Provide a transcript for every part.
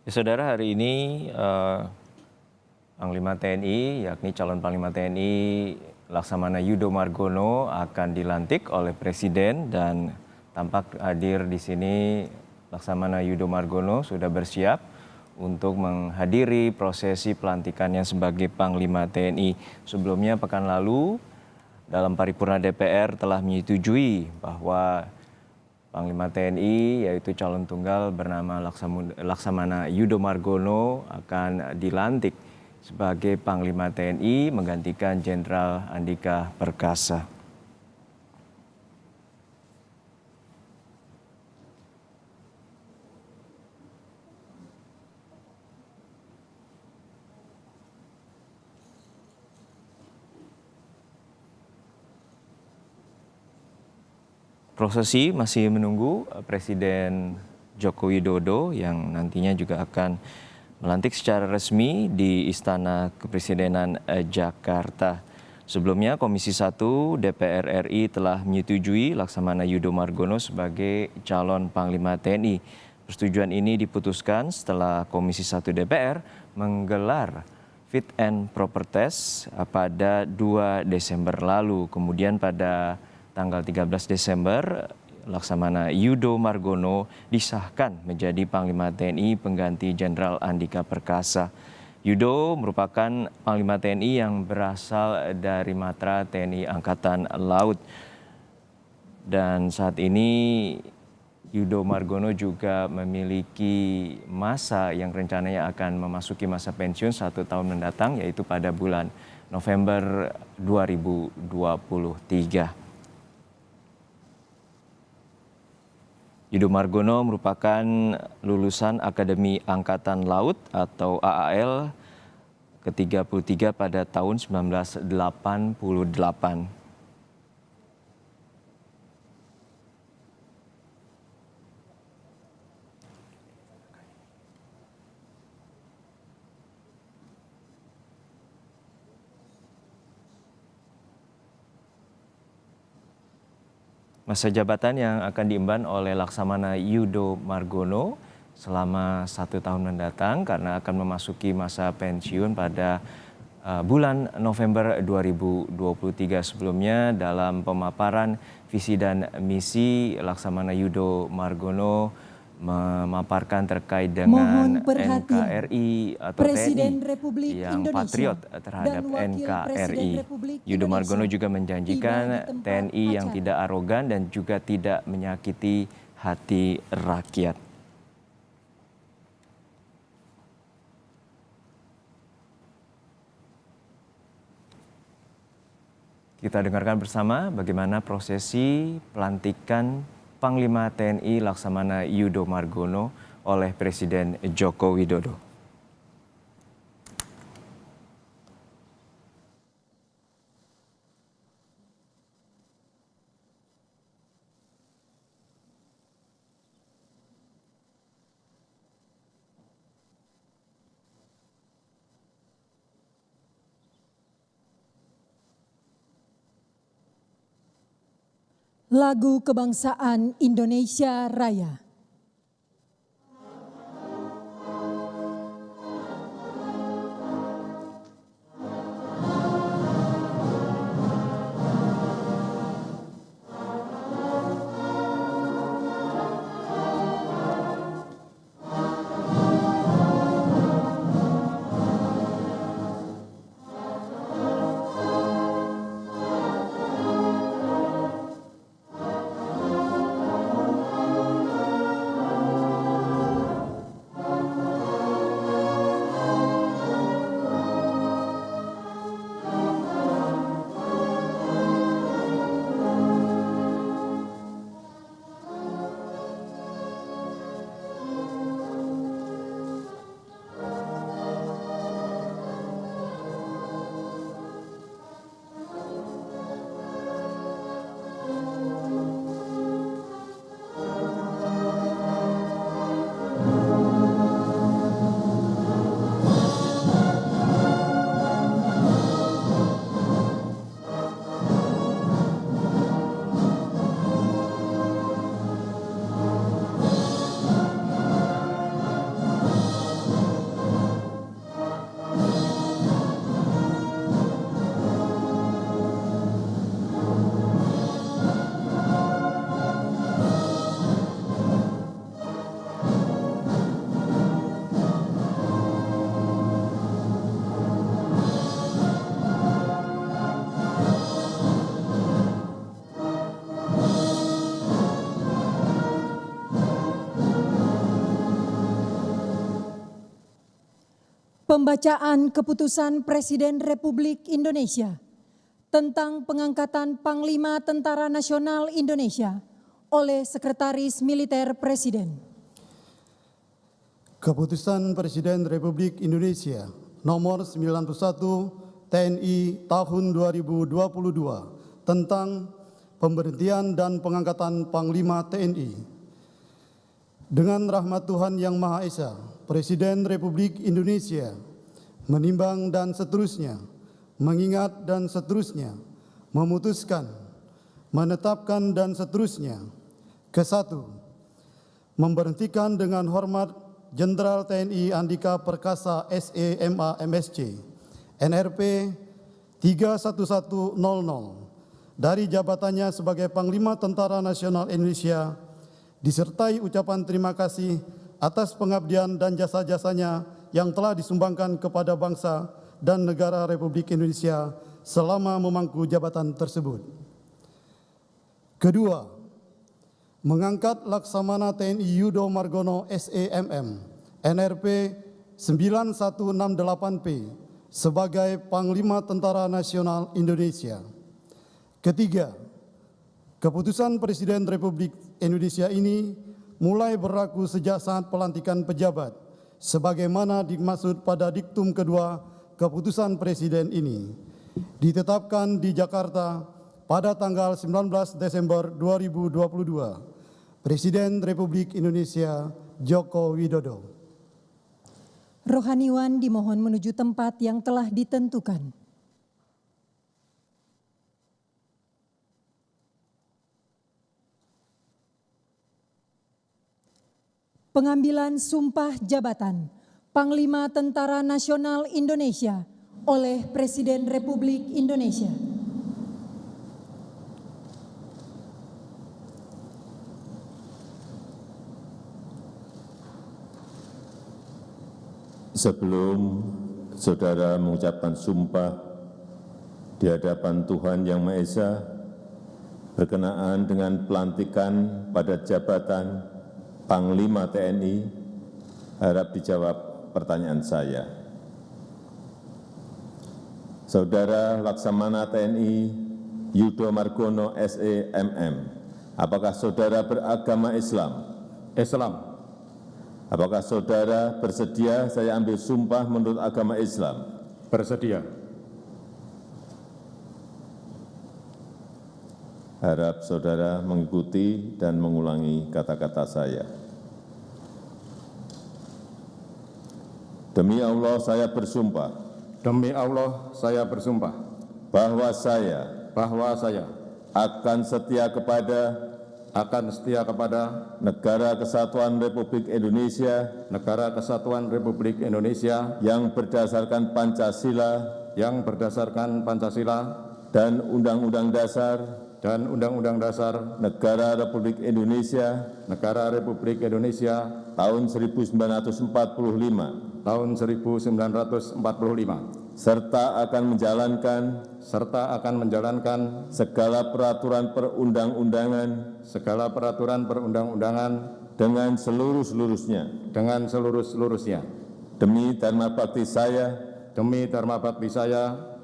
Ya, Saudara, hari ini Panglima TNI, yakni calon Panglima TNI Laksamana Yudo Margono akan dilantik oleh Presiden dan tampak hadir di sini Laksamana Yudo Margono sudah bersiap untuk menghadiri prosesi pelantikannya sebagai Panglima TNI. Sebelumnya pekan lalu dalam paripurna DPR telah menyetujui bahwa Panglima TNI yaitu calon tunggal bernama Laksamana Yudo Margono akan dilantik sebagai Panglima TNI menggantikan Jenderal Andika Perkasa. Prosesi masih menunggu Presiden Joko Widodo yang nantinya juga akan melantik secara resmi di Istana Kepresidenan Jakarta. Sebelumnya Komisi 1 DPR RI telah menyetujui Laksamana Yudo Margono sebagai calon Panglima TNI. Persetujuan ini diputuskan setelah Komisi 1 DPR menggelar fit and proper test pada 2 Desember lalu. Kemudian pada tanggal 13 Desember, Laksamana Yudo Margono disahkan menjadi Panglima TNI pengganti Jenderal Andika Perkasa. Yudo merupakan Panglima TNI yang berasal dari Matra TNI Angkatan Laut. Dan saat ini Yudo Margono juga memiliki masa yang rencananya akan memasuki masa pensiun 1 tahun mendatang, yaitu pada bulan November 2023. Yudo Margono merupakan lulusan Akademi Angkatan Laut atau AAL ke-33 pada tahun 1988. Masa jabatan yang akan diemban oleh Laksamana Yudo Margono selama 1 tahun mendatang karena akan memasuki masa pensiun pada bulan November 2023. Sebelumnya dalam pemaparan visi dan misi, Laksamana Yudo Margono memaparkan terkait dengan NKRI atau Presiden TNI Republik yang Indonesia patriot terhadap dan Wakil Presiden NKRI. Republik Yudo Margono Indonesia juga menjanjikan tiba di tempat TNI yang acara. tidak arogan dan juga tidak menyakiti hati rakyat. Kita dengarkan bersama bagaimana prosesi pelantikan Panglima TNI Laksamana Yudo Margono oleh Presiden Joko Widodo. Lagu Kebangsaan Indonesia Raya. Pembacaan Keputusan Presiden Republik Indonesia tentang pengangkatan Panglima Tentara Nasional Indonesia oleh Sekretaris Militer Presiden. Keputusan Presiden Republik Indonesia nomor 91 TNI tahun 2022 tentang pemberhentian dan pengangkatan Panglima TNI. Dengan rahmat Tuhan Yang Maha Esa, Presiden Republik Indonesia menimbang dan seterusnya, mengingat dan seterusnya, memutuskan, menetapkan dan seterusnya. Kesatu, memberhentikan dengan hormat Jenderal TNI Andika Perkasa SE.MA MSc, NRP 31100 dari jabatannya sebagai Panglima Tentara Nasional Indonesia, disertai ucapan terima kasih atas pengabdian dan jasa-jasanya yang telah disumbangkan kepada bangsa dan negara Republik Indonesia selama memangku jabatan tersebut. Kedua, mengangkat Laksamana TNI Yudo Margono SE.MM NRP 9168P sebagai Panglima Tentara Nasional Indonesia. Ketiga, keputusan Presiden Republik Indonesia ini mulai berlaku sejak saat pelantikan pejabat, sebagaimana dimaksud pada diktum kedua keputusan Presiden ini, ditetapkan di Jakarta pada tanggal 19 Desember 2022. Presiden Republik Indonesia Joko Widodo. Rohaniwan dimohon menuju tempat yang telah ditentukan. Pengambilan sumpah jabatan Panglima Tentara Nasional Indonesia oleh Presiden Republik Indonesia. Sebelum saudara mengucapkan sumpah di hadapan Tuhan Yang Maha Esa berkenaan dengan pelantikan pada jabatan Panglima TNI, harap dijawab pertanyaan saya. Saudara Laksamana TNI Yudo Margono SE.MM, apakah saudara beragama Islam? Islam. Apakah saudara bersedia saya ambil sumpah menurut agama Islam? Bersedia. Harap saudara mengikuti dan mengulangi kata-kata saya. Demi Allah saya bersumpah. Demi Allah saya bersumpah. Bahwa saya akan setia kepada Negara Kesatuan Republik Indonesia yang berdasarkan Pancasila dan Undang-Undang Dasar Negara Republik Indonesia tahun 1945 serta akan menjalankan segala peraturan perundang-undangan dengan seluruh-seluruhnya demi dharma bakti saya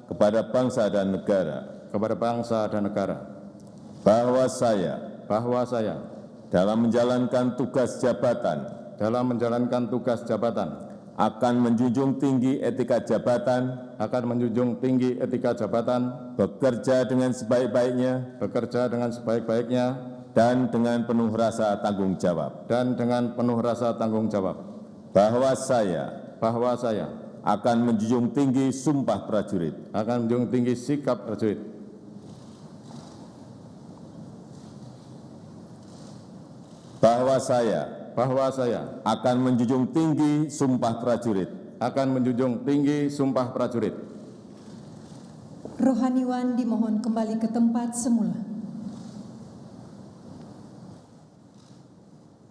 kepada bangsa dan negara, bahwa saya dalam menjalankan tugas jabatan akan menjunjung tinggi etika jabatan, bekerja dengan sebaik-baiknya, dan dengan penuh rasa tanggung jawab, bahwa saya akan menjunjung tinggi sumpah prajurit, sikap prajurit, bahwa saya akan menjunjung tinggi sumpah prajurit. Rohaniwan dimohon kembali ke tempat semula.